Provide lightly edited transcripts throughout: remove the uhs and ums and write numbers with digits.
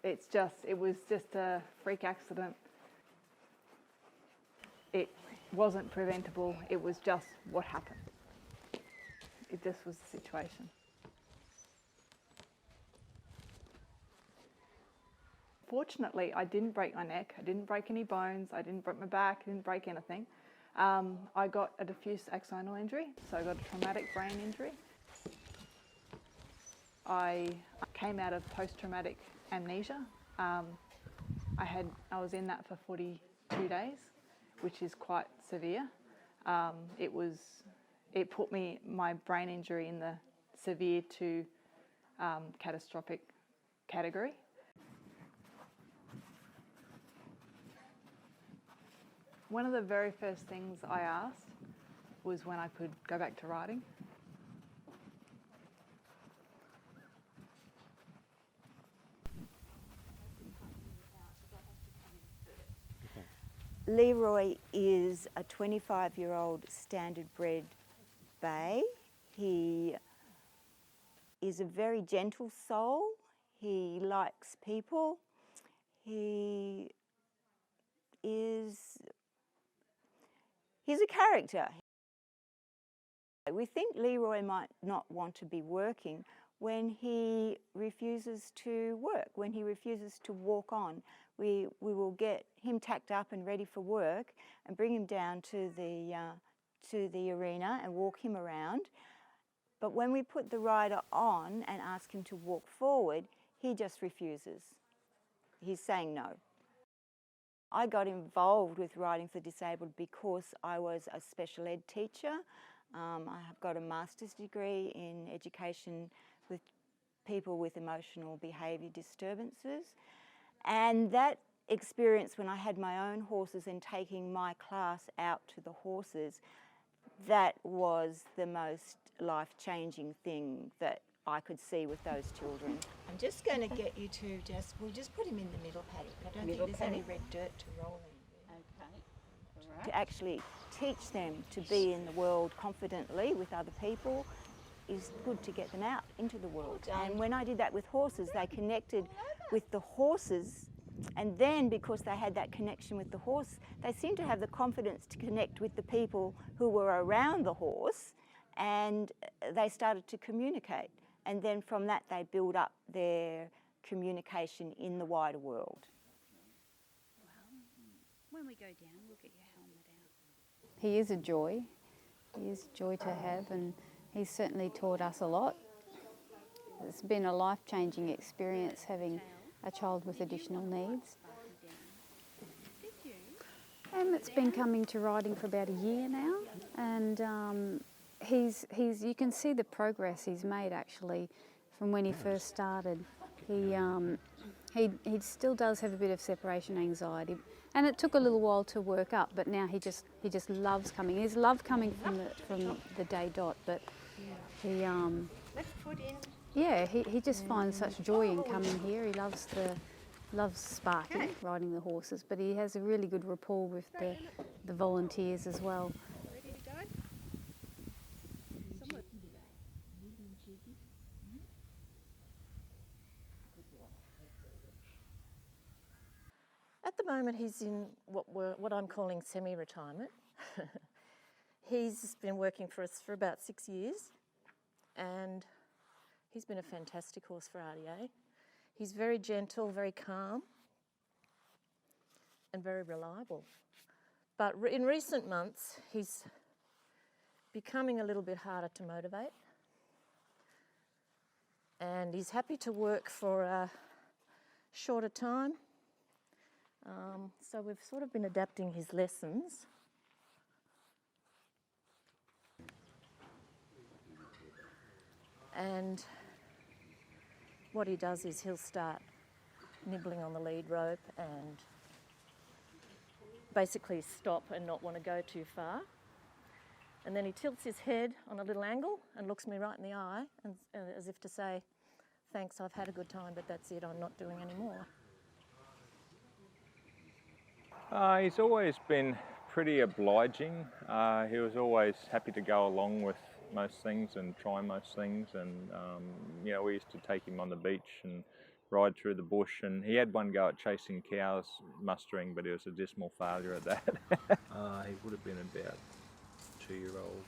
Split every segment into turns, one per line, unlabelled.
It was just a freak accident. It wasn't preventable, it was just what happened. It just was the situation. Fortunately, I didn't break my neck, I didn't break any bones, I didn't break my back, I didn't break anything. I got a diffuse axonal injury, so I got a traumatic brain injury. I came out of post-traumatic amnesia. I was in that for 42 days, which is quite severe. It put my brain injury in the severe to catastrophic category. One of the very first things I asked was when I could go back to riding.
Leroy is a 25-year-old standard bred bay. He is a very gentle soul. He likes people. He's a character. We think Leroy might not want to be working when he refuses to work, when he refuses to walk on. We will get him tacked up and ready for work and bring him down to the arena and walk him around. But when we put the rider on and ask him to walk forward, he just refuses. He's saying no. I got involved with Riding for Disabled because I was a special ed teacher. I have got a master's degree in education with people with emotional behaviour disturbances. And that experience when I had my own horses and taking my class out to the horses, that was the most life-changing thing that I could see with those children. I'm just going to get you to we'll just put him in the middle paddock. I don't think there's any red dirt to roll in.
Okay, all right.
To actually teach them to be in the world confidently with other people is good to get them out into the world. And when I did that with horses, they connected with the horses, and then because they had that connection with the horse, they seemed to have the confidence to connect with the people who were around the horse, and they started to communicate. And then from that, they build up their communication in the wider world.
Well, when we go down, we'll get your helmet out.
He is a joy. He is a joy to have, and he's certainly taught us a lot. It's been a life-changing experience having a child with additional needs. It's been coming to riding for about a year now, and you can see the progress he's made actually from when he first started. He still does have a bit of separation anxiety, and it took a little while to work up, but now he just loves coming. He's loved coming from the day dot, but he he just finds such joy in coming here. He loves sparking, riding the horses, but he has a really good rapport with the volunteers as well.
Ready to go?
At the moment, he's in what I'm calling semi-retirement. He's been working for us for about 6 years, and he's been a fantastic horse for RDA. He's very gentle, very calm, and very reliable. But in recent months, he's becoming a little bit harder to motivate, and he's happy to work for a shorter time. So we've sort of been adapting his lessons. And what he does is he'll start nibbling on the lead rope and basically stop and not want to go too far. And then he tilts his head on a little angle and looks me right in the eye, and as if to say, thanks, I've had a good time, but that's it, I'm not doing any more.
He's always been pretty obliging. He was always happy to go along with most things and try most things, and we used to take him on the beach and ride through the bush, and he had one go at chasing cows mustering, but he was a dismal failure at that. He would have been about 2-year-old.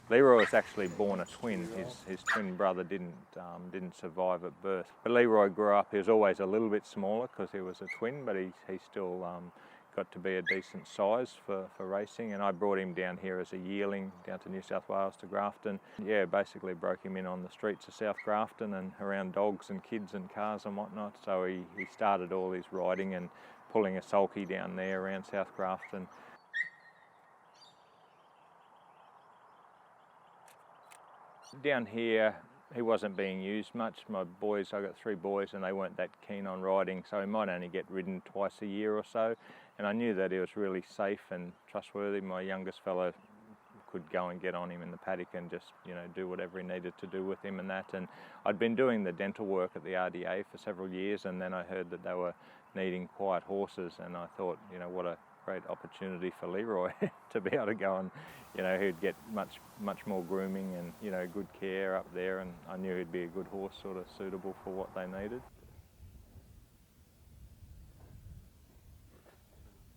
Leroy was actually born a twin. His twin brother didn't survive at birth. But Leroy grew up, he was always a little bit smaller because he was a twin, but he still got to be a decent size for racing, and I brought him down here as a yearling down to New South Wales to Grafton. Yeah, basically broke him in on the streets of South Grafton and around dogs and kids and cars and whatnot. So he started all his riding and pulling a sulky down there around South Grafton. Down here, he wasn't being used much. My boys, I got 3 boys, and they weren't that keen on riding, so he might only get ridden twice a year or so. And I knew that he was really safe and trustworthy. My youngest fellow could go and get on him in the paddock and just, you know, do whatever he needed to do with him and that. And I'd been doing the dental work at the RDA for several years, and then I heard that they were needing quiet horses, and I thought, you know, what a great opportunity for Leroy to be able to go and, you know, he'd get much more grooming and, you know, good care up there, and I knew he'd be a good horse, sort of suitable for what they needed.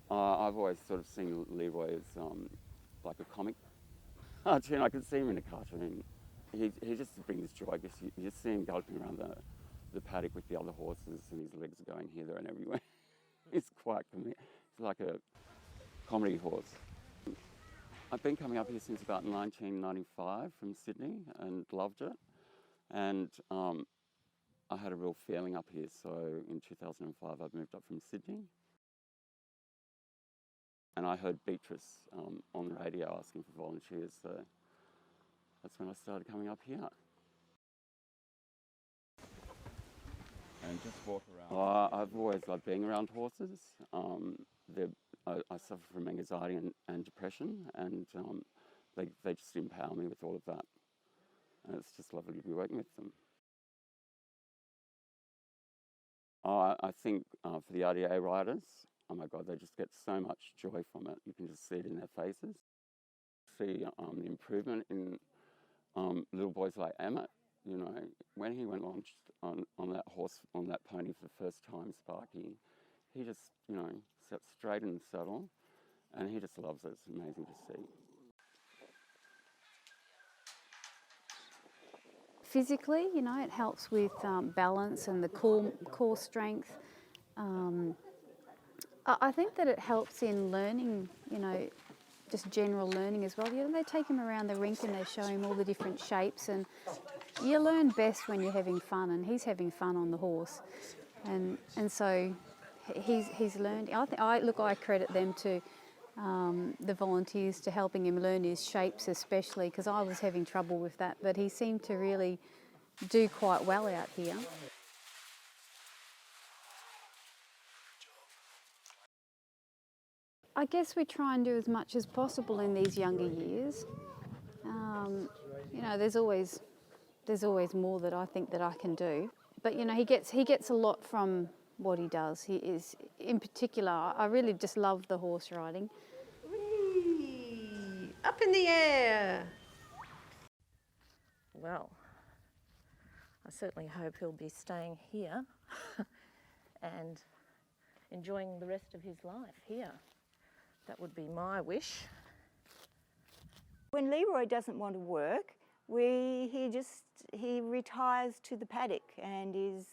I've always sort of seen Leroy as like a comic cartoon. I could see him in a cartoon. He just brings joy. I guess you just see him galloping around the paddock with the other horses, and his legs are going here, there and everywhere. He's quite comic. He's like a comedy horse. I've been coming up here since about 1995 from Sydney and loved it. And I had a real feeling up here, so in 2005 I moved up from Sydney. And I heard Beatrice on the radio asking for volunteers, so that's when I started coming up here.
And just walk around.
I've always loved being around horses. I suffer from anxiety and depression, and they just empower me with all of that. And it's just lovely to be working with them. I think for the RDA riders, oh my God, they just get so much joy from it. You can just see it in their faces. See the improvement in little boys like Emmett. You know, when he went on that horse, on that pony for the first time, Sparky, he just, you know, sat straight in the saddle, and he just loves it. It's amazing to see.
Physically, you know, it helps with balance and the core strength. I think that it helps in learning, you know, just general learning as well. You know, they take him around the rink and they show him all the different shapes, and you learn best when you're having fun, and he's having fun on the horse, and so he's learned. I credit them to the volunteers to helping him learn his shapes, especially because I was having trouble with that, but he seemed to really do quite well out here. I guess we try and do as much as possible in these younger years. You know, there's always more that I think that I can do. But you know, he gets a lot from what he does. He is, in particular, I really just love the horse riding.
Whee! Up in the air.
Well, I certainly hope he'll be staying here and enjoying the rest of his life here. That would be my wish.
When Leroy doesn't want to work, he retires to the paddock and is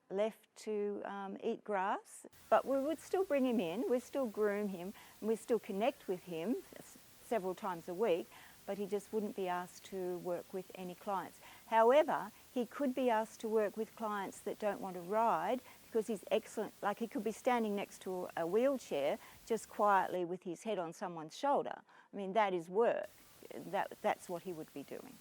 left to eat grass. But we would still bring him in, we still groom him, and we still connect with him several times a week, but he just wouldn't be asked to work with any clients. However, he could be asked to work with clients that don't want to ride, because he's excellent. Like, he could be standing next to a wheelchair just quietly with his head on someone's shoulder. I mean, that is work. That's what he would be doing.